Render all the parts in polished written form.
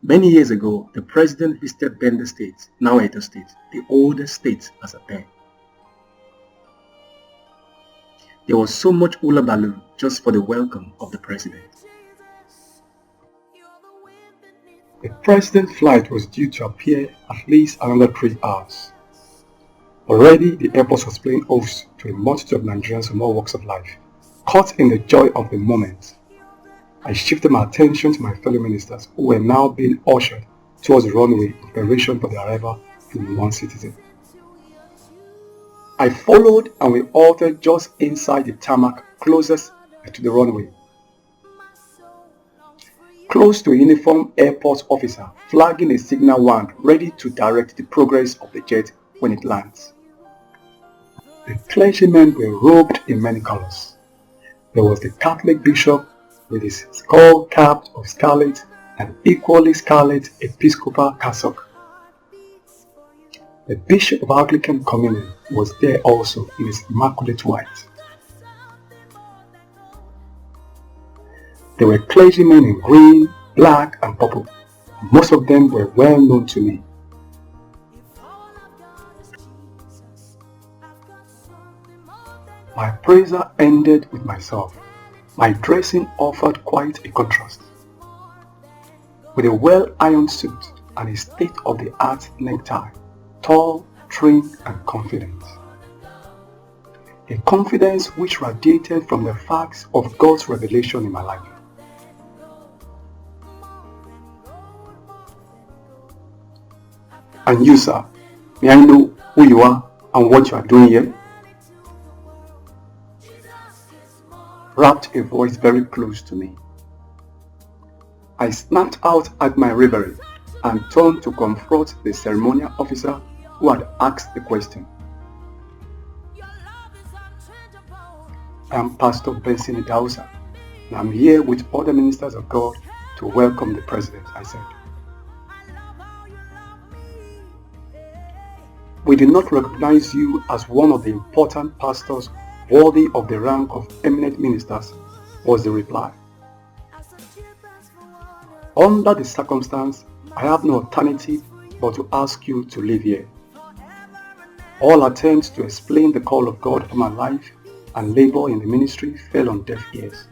Many years ago, the president visited Benin State, now Edo State, the oldest state as a time. There was so much hula baloo just for the welcome of the president. The president's flight was due to appear at least another 3 hours. Already, the airport was playing host to a multitude of Nigerians from all walks of life. Caught in the joy of the moment, I shifted my attention to my fellow ministers who were now being ushered towards the runway in preparation for the arrival from one citizen. I followed and we halted just inside the tarmac closest to the runway. Close to a uniformed airport officer flagging a signal wand ready to direct the progress of the jet when it lands. The clergymen were robed in many colors. There was the Catholic bishop with his skull capped of scarlet and equally scarlet Episcopal cassock. The Bishop of Anglican Communion was there also in his immaculate white. There were clergymen in green, black and purple. Most of them were well known to me. My praiser ended with myself. My dressing offered quite a contrast. With a well-ironed suit and a state-of-the-art necktie, tall, trim and confident. A confidence which radiated from the facts of God's revelation in my life. And you, sir, may I know who you are and what you are doing here? Rapped a voice very close to me. I snapped out at my reverie and turned to confront the ceremonial officer who had asked the question. I am Pastor Benson Idahosa, and I'm here with other ministers of God to welcome the president, I said. We do not recognize you as one of the important pastors worthy of the rank of eminent ministers, was the reply. Under the circumstance, I have no alternative but to ask you to live here. All attempts to explain the call of God for my life and labor in the ministry fell on deaf ears.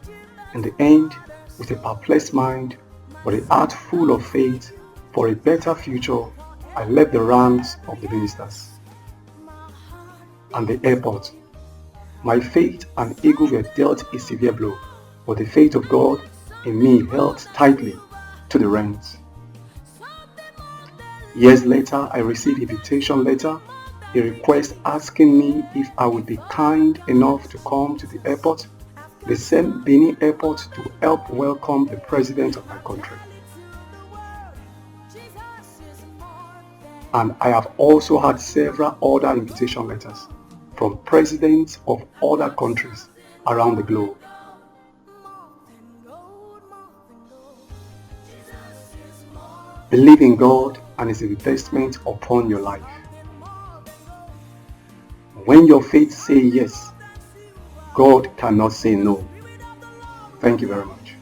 In the end, with a perplexed mind, but a heart full of faith for a better future, I left the ranks of the ministers and the airport. My faith and ego were dealt a severe blow, but the faith of God in me held tightly to the reins. Years later, I received an invitation letter, a request asking me if I would be kind enough to come to the airport, the same Benin airport, to help welcome the president of my country. And I have also had several other invitation letters from presidents of other countries around the globe. Believe in God and His investment upon your life. When your faith says yes, God cannot say no. Thank you very much.